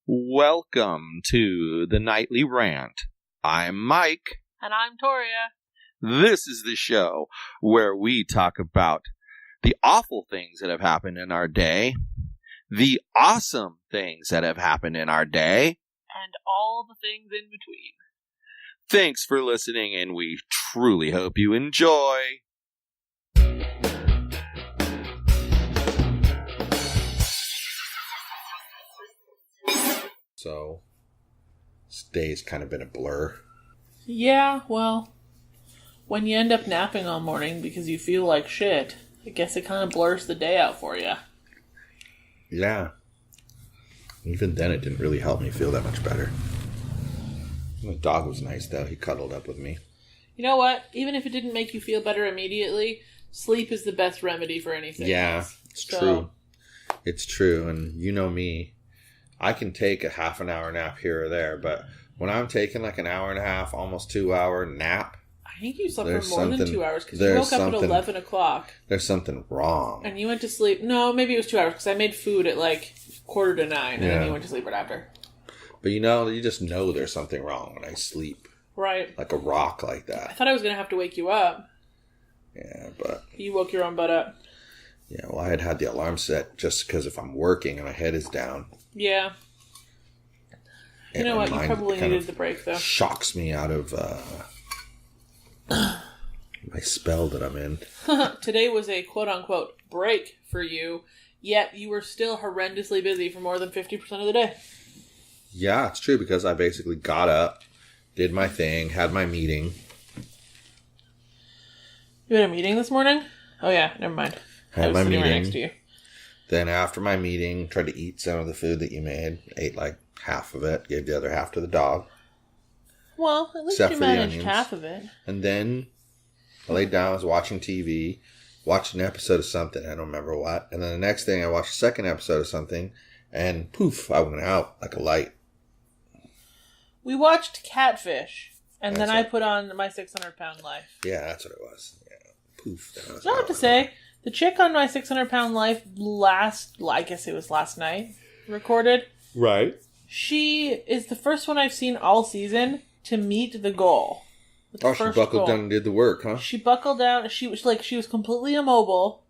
Welcome to the Nightly Rant. I'm Mike. And I'm Torya. This is the show where we talk about the awful things that have happened in our day, the awesome things that have happened in our day, and all the things in between. Thanks for listening, and we truly hope you enjoy. So, this day's kind of been a blur. Yeah, well, when you end up napping all morning because you feel like shit, I guess it kind of blurs the day out for you. Yeah. Even then, it didn't really help me feel that much better. The dog was nice, though. He cuddled up with me. You know what? Even if it didn't make you feel better immediately, sleep is the best remedy for anything. Yeah, it's true. It's true, and you know me. I can take a half an hour nap here or there, but when I'm taking like an hour and a half, almost 2 hour nap... I think you slept for more than 2 hours because you woke up at 11 o'clock. There's something wrong. And you went to sleep... No, maybe it was 2 hours because I made food at like 8:45 and then you went to sleep right after. But you just know there's something wrong when I sleep. Right. Like a rock like that. I thought I was going to have to wake you up. Yeah, but... You woke your own butt up. Yeah, well, I had the alarm set just because if I'm working and my head is down... Yeah. You know what? You probably needed the break, though. Shocks me out of my spell that I'm in. Today was a quote-unquote break for you, yet you were still horrendously busy for more than 50% of the day. Yeah, it's true, because I basically got up, did my thing, had my meeting. You had a meeting this morning? Oh, yeah. Never mind. Had my meeting. Right next to you. Then after my meeting, tried to eat some of the food that you made. Ate like half of it. Gave the other half to the dog. Well, at least you managed half of it. And then I laid down, I was watching TV, watched an episode of something, I don't remember what. And then the next thing, I watched a second episode of something, and poof, I went out like a light. We watched Catfish, and then I put on My 600-Pound Life. Yeah, that's what it was. Yeah, poof. I don't have to say... The chick on My 600-Pound Life I guess it was last night, recorded. Right. She is the first one I've seen all season to meet the goal. She buckled down and did the work, huh? She buckled down. She was completely immobile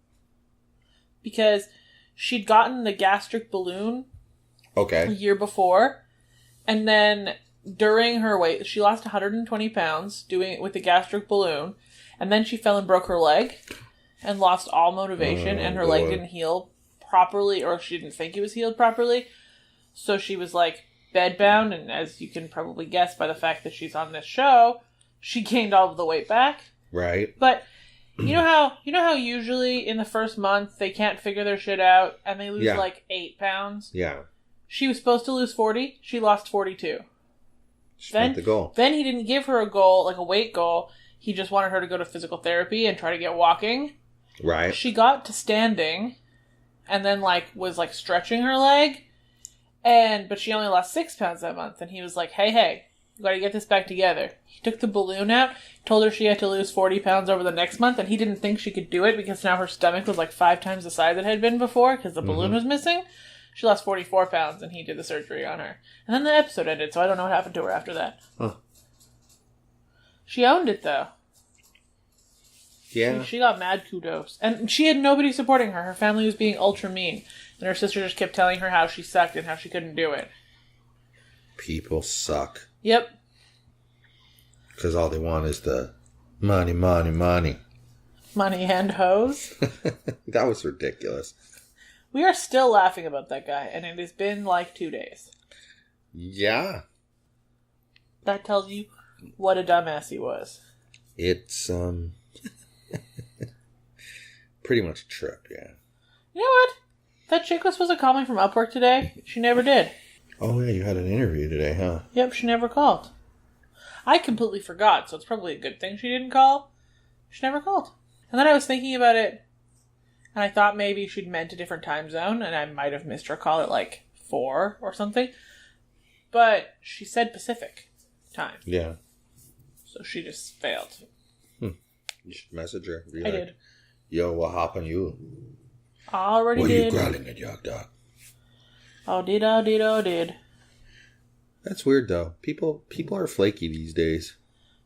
because she'd gotten the gastric balloon a year before. And then during her weight, she lost 120 pounds doing it with the gastric balloon. And then she fell and broke her leg. And lost all motivation, and her leg didn't heal properly, or she didn't think it was healed properly. So she was like bedbound, and as you can probably guess by the fact that she's on this show, she gained all of the weight back. Right. But you know how usually in the first month they can't figure their shit out and they lose like 8 pounds? Yeah. She was supposed to lose 40. She lost 42. She met the goal. Then he didn't give her a goal, like a weight goal. He just wanted her to go to physical therapy and try to get walking. Right. She got to standing and then was stretching her leg, but she only lost 6 pounds that month. And he was like, hey, you got to get this back together. He took the balloon out, told her she had to lose 40 pounds over the next month, and he didn't think she could do it because now her stomach was like 5 times the size it had been before because the balloon was missing. She lost 44 pounds and he did the surgery on her. And then the episode ended, so I don't know what happened to her after that. Huh. She owned it, though. Yeah. She got mad kudos. And she had nobody supporting her. Her family was being ultra mean. And her sister just kept telling her how she sucked and how she couldn't do it. People suck. Yep. Because all they want is the money, money, money. Money and hoes. That was ridiculous. We are still laughing about that guy, and it has been like 2 days. Yeah. That tells you what a dumbass he was. It's, pretty much a trip, yeah. You know what? That chick was supposed to call me from Upwork today. She never did. Oh, yeah, you had an interview today, huh? Yep, she never called. I completely forgot, so it's probably a good thing she didn't call. She never called. And then I was thinking about it, and I thought maybe she'd meant a different time zone, and I might have missed her call at 4 or something. But she said Pacific time. Yeah. So she just failed. You should message her. I did. Yo, what happened you? Already what did. What are you growling at, Yog Dog? Oh, did. That's weird, though. People are flaky these days.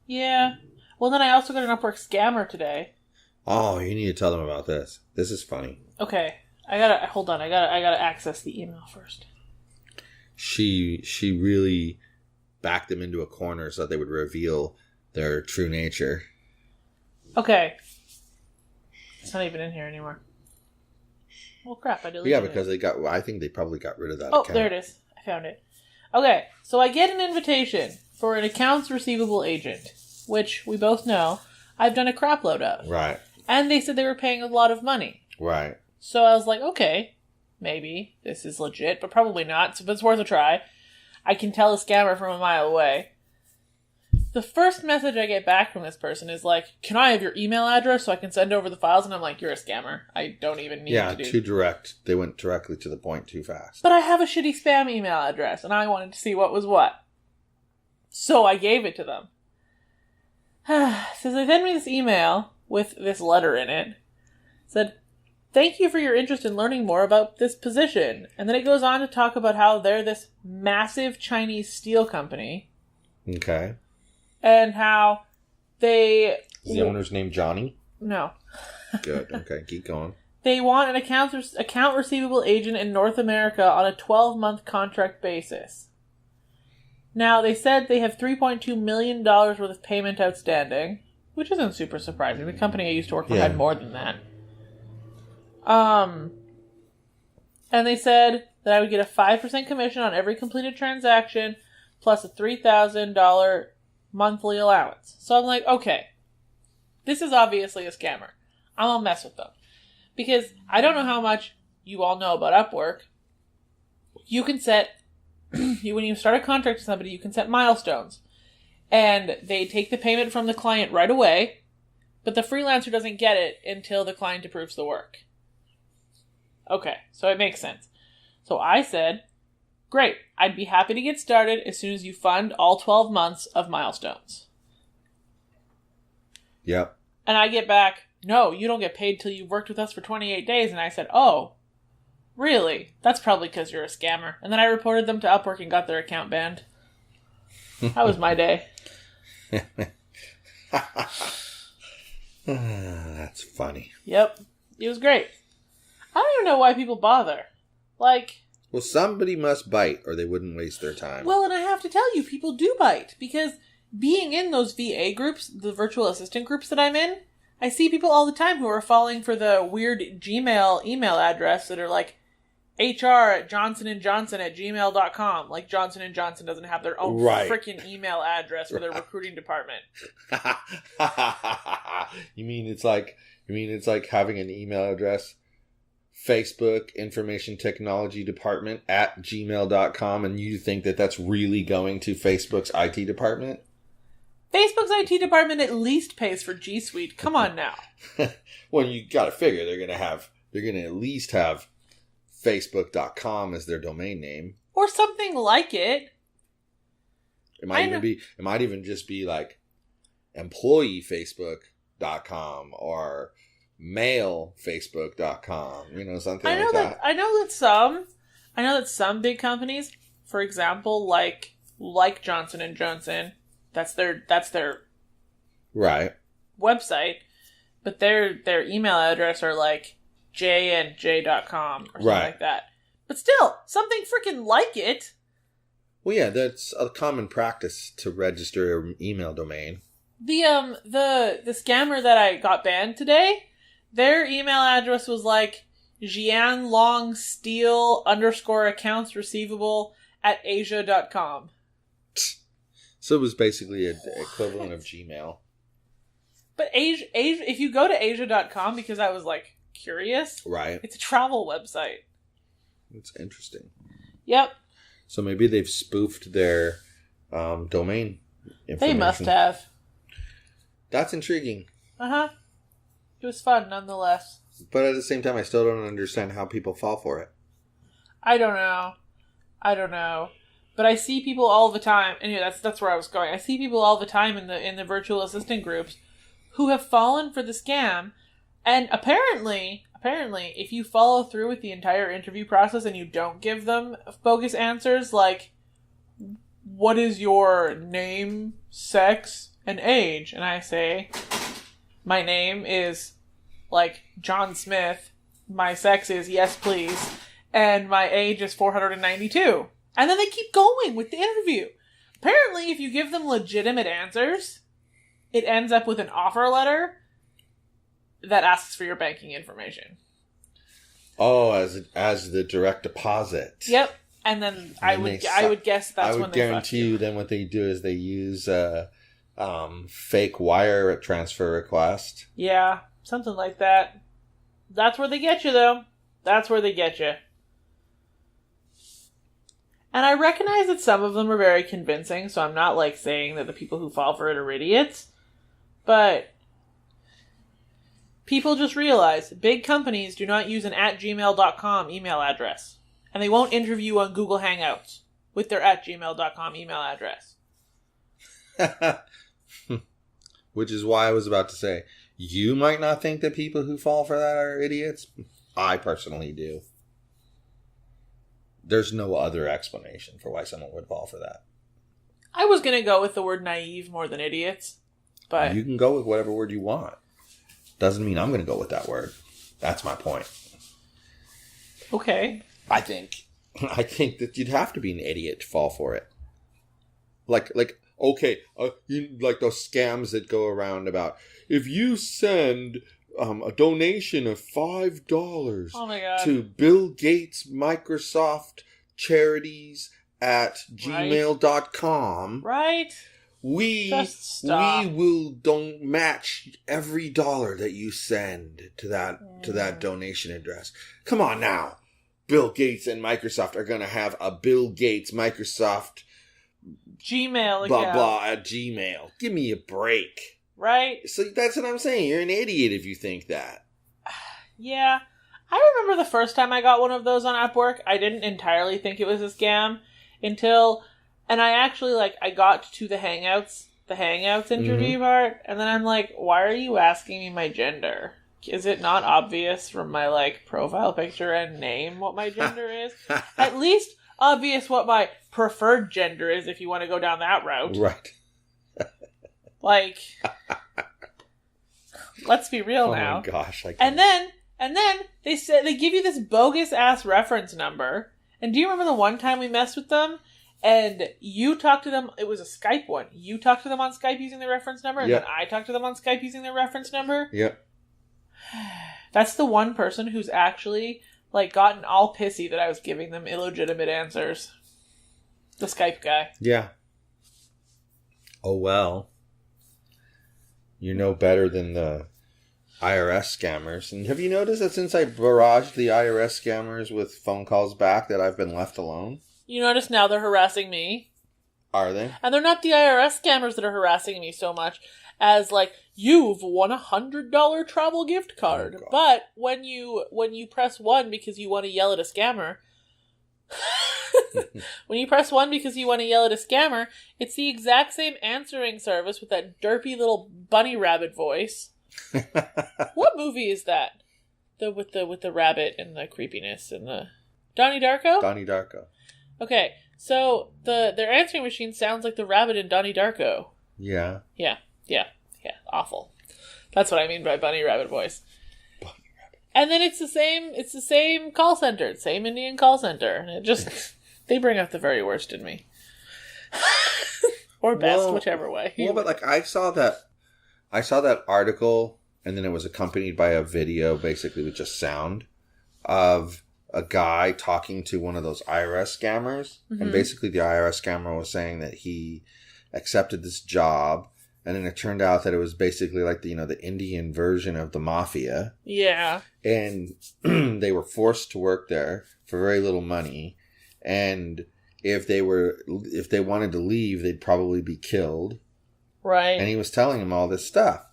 Yeah. Well, then I also got an Upwork scammer today. Oh, you need to tell them about this. This is funny. Okay. Hold on. I gotta access the email first. She really backed them into a corner so that they would reveal their true nature. Okay. It's not even in here anymore. Well, crap, I deleted it. Yeah, because I think they probably got rid of that account. account. There it is. I found it. Okay, so I get an invitation for an accounts receivable agent, which we both know I've done a crap load of. Right. And they said they were paying a lot of money. Right. So I was like, okay, maybe this is legit, but probably not, but it's worth a try. I can tell a scammer from a mile away. The first message I get back from this person is like, can I have your email address so I can send over the files? And I'm like, you're a scammer. I don't even need to do... Yeah, too direct. They went directly to the point too fast. But I have a shitty spam email address, and I wanted to see what was what. So I gave it to them. So they sent me this email with this letter in it. It said, thank you for your interest in learning more about this position. And then it goes on to talk about how they're this massive Chinese steel company. Okay. And how they... Is the owner's name Johnny? No. Good. Okay, keep going. They want an account receivable agent in North America on a 12-month contract basis. Now, they said they have $3.2 million worth of payment outstanding, which isn't super surprising. The company I used to work for had more than that. And they said that I would get a 5% commission on every completed transaction, plus a $3,000 monthly allowance. So I'm like, okay, this is obviously a scammer. I'm gonna mess with them. Because I don't know how much you all know about Upwork. You can set, when you start a contract with somebody, you can set milestones. And they take the payment from the client right away, but the freelancer doesn't get it until the client approves the work. Okay, so it makes sense. So I said, great, I'd be happy to get started as soon as you fund all 12 months of milestones. Yep. And I get back, no, you don't get paid till you've worked with us for 28 days. And I said, oh, really? That's probably because you're a scammer. And then I reported them to Upwork and got their account banned. That was my day. That's funny. Yep. It was great. I don't even know why people bother. Like... Well, somebody must bite or they wouldn't waste their time. Well, and I have to tell you, people do bite. Because being in those VA groups, the virtual assistant groups that I'm in, I see people all the time who are falling for the weird Gmail email address that are like hr@johnsonandjohnson@gmail.com. Like Johnson & Johnson doesn't have their own freaking email address for their recruiting department. You mean it's like having an email address, Facebook Information Technology Department at gmail.com, and you think that that's really going to Facebook's IT department? Facebook's IT department at least pays for G Suite. Come on now. Well, you got to figure they're going to at least have Facebook.com as their domain name. Or something like it. It might even just be like employeefacebook.com or mailfacebook.com, something like that. I know that some big companies, for example, like Johnson & Johnson, that's their right website, but their email address are like jandj.com or something like that. But still, something freaking like it. Well, yeah, that's a common practice to register an email domain. The scammer that I got banned today, their email address was like jianlongsteel_accounts_receivable@asia.com. So it was basically an equivalent of Gmail. But Asia, if you go to asia.com, because I was like curious, right? It's a travel website. It's interesting. Yep. So maybe they've spoofed their domain information. They must have. That's intriguing. Uh-huh. It was fun, nonetheless. But at the same time, I still don't understand how people fall for it. I don't know. But I see people all the time. Anyway, that's where I was going. I see people all the time in the virtual assistant groups who have fallen for the scam. And apparently, if you follow through with the entire interview process and you don't give them bogus answers, like what is your name, sex, and age? And I say, my name is, like, John Smith. My sex is yes, please. And my age is 492. And then they keep going with the interview. Apparently, if you give them legitimate answers, it ends up with an offer letter that asks for your banking information. Oh, as the direct deposit. Yep. And then I would guess that's when they fuck you. I would guarantee you then what they do is they use fake wire transfer request. Yeah, something like that. That's where they get you, though. That's where they get you. And I recognize that some of them are very convincing, so I'm not, like, saying that the people who fall for it are idiots. But people just realize big companies do not use an @gmail.com email address. And they won't interview on Google Hangouts with their @gmail.com email address. Which is why I was about to say, you might not think that people who fall for that are idiots. I personally do. There's no other explanation for why someone would fall for that. I was going to go with the word naive more than idiots. But you can go with whatever word you want. Doesn't mean I'm going to go with that word. That's my point. Okay. I think that you'd have to be an idiot to fall for it. Like those scams that go around about, if you send a donation of $5 to Bill Gates Microsoft charities at gmail.com, right? We will don't match every dollar that you send to that donation address. Come on now. Bill Gates and Microsoft are going to have a Bill Gates Microsoft Gmail blah blah at Gmail. Give me a break. Right? So that's what I'm saying. You're an idiot if you think that. Yeah. I remember the first time I got one of those on Upwork, I didn't entirely think it was a scam until, and I actually, I got to the Hangouts interview part, and then I'm like, why are you asking me my gender? Is it not obvious from my, profile picture and name what my gender is? At least obvious what my preferred gender is if you want to go down that route. Right. Let's be real now. Oh my gosh. And then they said they give you this bogus ass reference number. And do you remember the one time we messed with them? And you talked to them, it was a Skype one. You talked to them on Skype using their reference number, and then I talked to them on Skype using their reference number? Yep. That's the one person who's actually, gotten all pissy that I was giving them illegitimate answers. The Skype guy. Yeah. Oh, well. You're no better than the IRS scammers. And have you noticed that since I barraged the IRS scammers with phone calls back that I've been left alone? You notice now they're harassing me. Are they? And they're not the IRS scammers that are harassing me so much as, you've won $100 travel gift card. Oh, but when you press 1 because you want to yell at a scammer... when you press 1 because you want to yell at a scammer, it's the exact same answering service with that derpy little bunny rabbit voice. What movie is that? With the rabbit and the creepiness and the Donnie Darko? Donnie Darko. Okay, so their answering machine sounds like the rabbit in Donnie Darko. Yeah. Yeah. Awful. That's what I mean by bunny rabbit voice. Bunny rabbit. And then it's the same call center, same Indian call center, and it just they bring out the very worst in me. Or best, whichever way. Well, but I saw that article, and then it was accompanied by a video, basically with just sound of a guy talking to one of those IRS scammers, and basically the IRS scammer was saying that he accepted this job, and then it turned out that it was basically the Indian version of the mafia. Yeah. And they were forced to work there for very little money, and if they wanted to leave, they'd probably be killed. Right. And he was telling him all this stuff.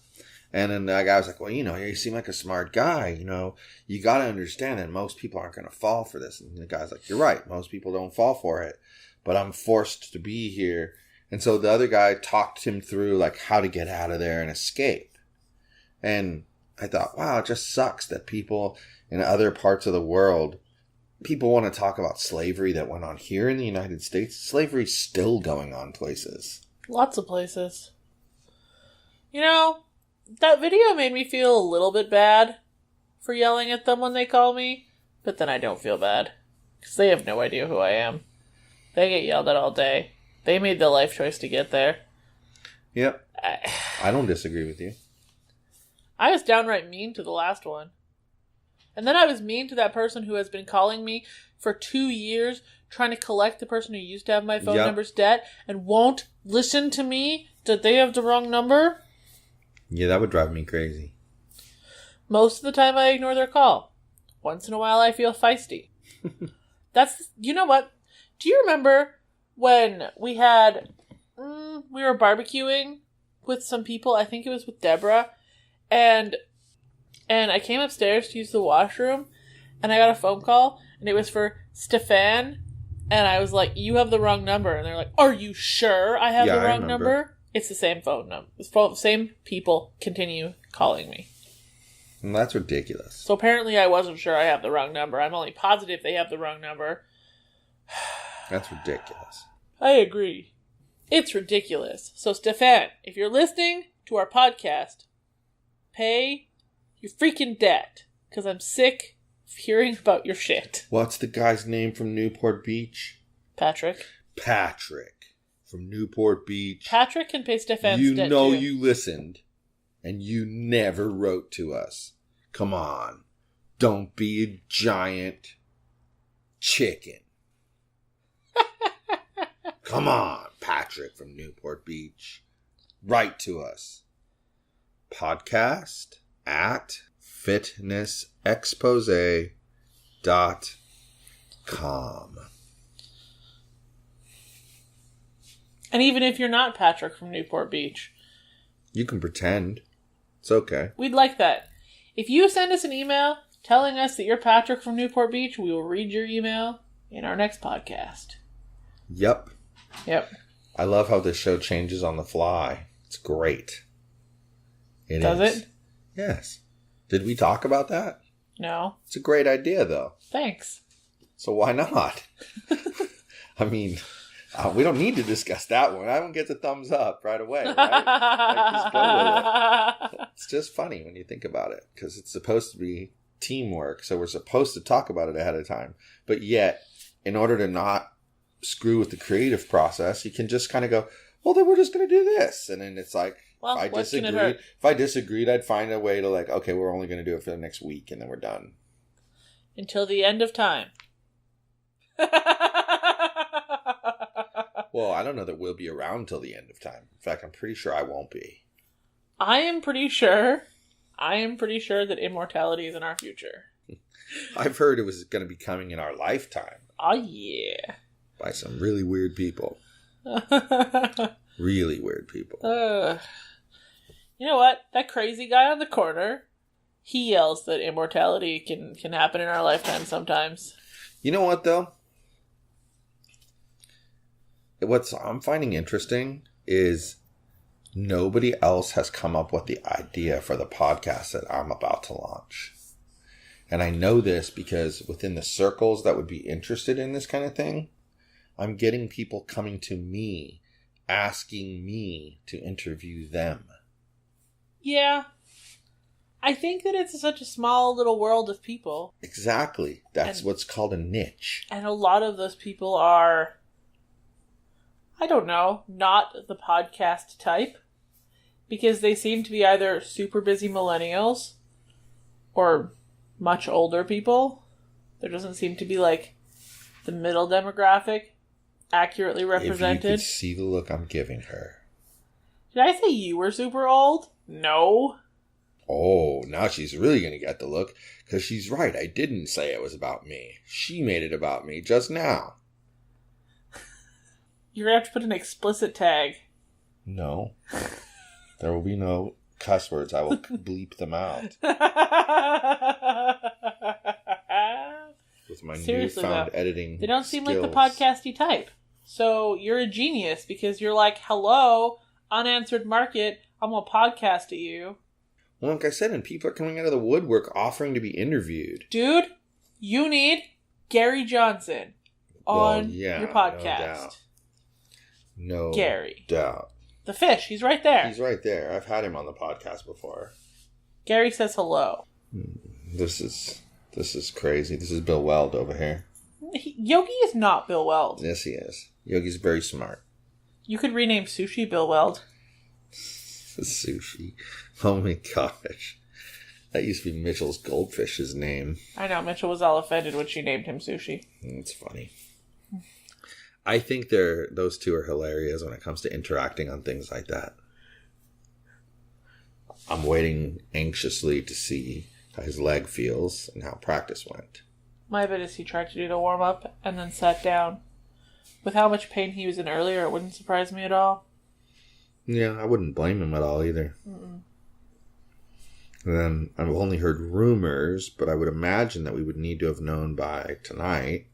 And then the guy was like, well, you seem like a smart guy. You got to understand that most people aren't going to fall for this. And the guy's like, you're right. Most people don't fall for it. But I'm forced to be here. And so the other guy talked him through how to get out of there and escape. And I thought, wow, it just sucks that people in other parts of the world people want to talk about slavery that went on here in the United States. Slavery's still going on places. Lots of places. You know, that video made me feel a little bit bad for yelling at them when they call me, but then I don't feel bad. Because they have no idea who I am. They get yelled at all day. They made the life choice to get there. Yep. I don't disagree with you. I was downright mean to the last one. And then I was mean to that person who has been calling me for 2 years, trying to collect the person who used to have my phone number's debt, and won't listen to me that they have the wrong number. Yeah, that would drive me crazy. Most of the time I ignore their call. Once in a while I feel feisty. You know what? Do you remember when we were barbecuing with some people? I think it was with Deborah. And I came upstairs to use the washroom, and I got a phone call, and it was for Stefan, and I was like, you have the wrong number. And they're like, are you sure I have the wrong number? It's the same phone number. Same people continue calling me. And that's ridiculous. So apparently I wasn't sure I have the wrong number. I'm only positive they have the wrong number. That's ridiculous. I agree. It's ridiculous. So Stefan, if you're listening to our podcast, pay your freaking debt. Because I'm sick of hearing about your shit. What's the guy's name from Newport Beach? Patrick From Newport Beach. Patrick can pay Stefan's debt, You know too. you listened, and you never wrote to us. Come on. Don't be a giant chicken. Come on, Patrick from Newport Beach. Write to us. Podcast at fitnessexpose.com. And even if you're not Patrick from Newport Beach, you can pretend. It's okay. We'd like that. If you send us an email telling us that you're Patrick from Newport Beach, we will read your email in our next podcast. Yep. Yep. I love how this show changes on the fly. It's great. Does it? Yes. Did we talk about that? No. It's a great idea, though. Thanks. So why not? I mean, we don't need to discuss that one. I don't get the thumbs up right away, right? Just go with it. It's just funny when you think about it, because it's supposed to be teamwork, so we're supposed to talk about it ahead of time. But yet, in order to not screw with the creative process, you can just kind of go, well, then we're just going to do this. And then it's like, well, if I disagreed, I'd find a way to like, okay, we're only going to do it for the next week, and then we're done. Until the end of time. Well, I don't know that we'll be around till the end of time. In fact, I'm pretty sure I won't be. I am pretty sure that immortality is in our future. I've heard it was going to be coming in our lifetime. Oh, yeah. By some really weird people. Really weird people. You know what? That crazy guy on the corner, he yells that immortality can happen in our lifetime sometimes. You know what, though? What I'm finding interesting is nobody else has come up with the idea for the podcast that I'm about to launch. And I know this because within the circles that would be interested in this kind of thing, I'm getting people coming to me, asking me to interview them. Yeah. I think that it's such a small little world of people. Exactly. That's what's called a niche. And a lot of those people are, I don't know, not the podcast type. Because they seem to be either super busy millennials or much older people. There doesn't seem to be like the middle demographic accurately represented. If you could see the look I'm giving her. Did I say you were super old? No. Oh, now she's really going to get the look. Because she's right. I didn't say it was about me. She made it about me just now. You're going to have to put an explicit tag. No. There will be no cuss words. I will bleep them out. With my newfound editing they don't seem skills. like the podcasty type. So you're a genius because you're like, hello, unanswered market, I'm going to podcast to you. Well, like I said, and people are coming out of the woodwork offering to be interviewed. Dude, you need Gary Johnson on your podcast. No doubt. No Gary. doubt. The fish, he's right there. He's right there. I've had him on the podcast before. Gary says hello. This is crazy. This is Bill Weld over here. Yogi is not Bill Weld. Yes, he is. Yogi's very smart. You could rename Sushi Bill Weld. Sushi. Oh my gosh. That used to be Mitchell's goldfish's name. I know. Mitchell was all offended when she named him Sushi. It's funny. I think those two are hilarious when it comes to interacting on things like that. I'm waiting anxiously to see how his leg feels and how practice went. My bet is he tried to do the warm-up and then sat down. With how much pain he was in earlier, it wouldn't surprise me at all. Yeah, I wouldn't blame him at all either. Mm-mm. And then I've only heard rumors, but I would imagine that we would need to have known by tonight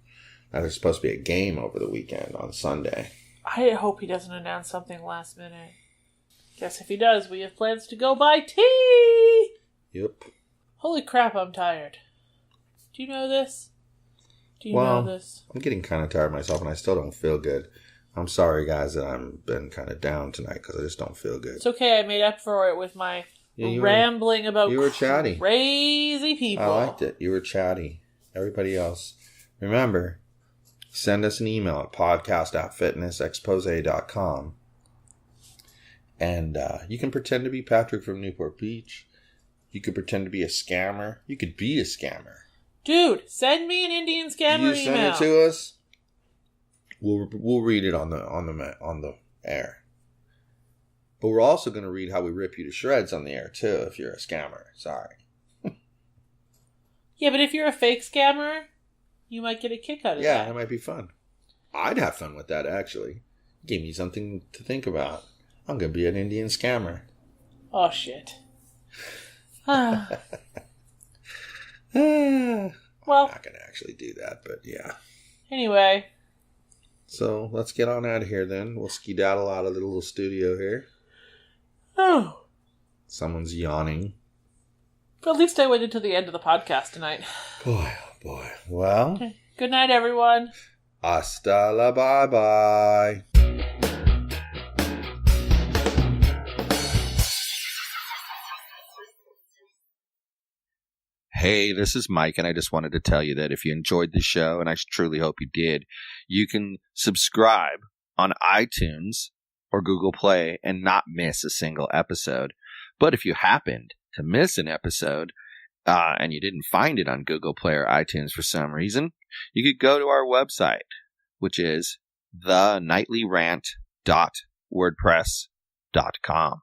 that there's supposed to be a game over the weekend on Sunday. I hope he doesn't announce something last minute. Guess if he does, we have plans to go buy tea! Yep. Holy crap, I'm tired. Do you know this? Do you know this? I'm getting kind of tired myself and I still don't feel good. I'm sorry, guys, that I've been kind of down tonight because I just don't feel good. It's okay, I made up for it with my rambling about you were chatty. Crazy people. I liked it. You were chatty. Everybody else. Remember, send us an email at podcast@fitnessexpose.com. And you can pretend to be Patrick from Newport Beach. You could pretend to be a scammer. You could be a scammer. Dude, send me an Indian scammer email. You send it to us. We'll read it on the air. But we're also going to read how we rip you to shreds on the air too if you're a scammer. Sorry. Yeah, but if you're a fake scammer, you might get a kick out of that. Yeah, it might be fun. I'd have fun with that, actually. Give me something to think about. I'm going to be an Indian scammer. Oh, shit. Well, I'm not going to actually do that, but yeah. Anyway. So, let's get on out of here then. We'll skedaddle out of the little studio here. Oh. Someone's yawning. But at least I waited till the end of the podcast tonight. Boy, oh boy. Well. Okay. Good night, everyone. Hasta la bye-bye. Hey, this is Mike, and I just wanted to tell you that if you enjoyed the show, and I truly hope you did, you can subscribe on iTunes or Google Play and not miss a single episode. But if you happened to miss an episode and you didn't find it on Google Play or iTunes for some reason, you could go to our website, which is thenightly.rant.wordpress.com.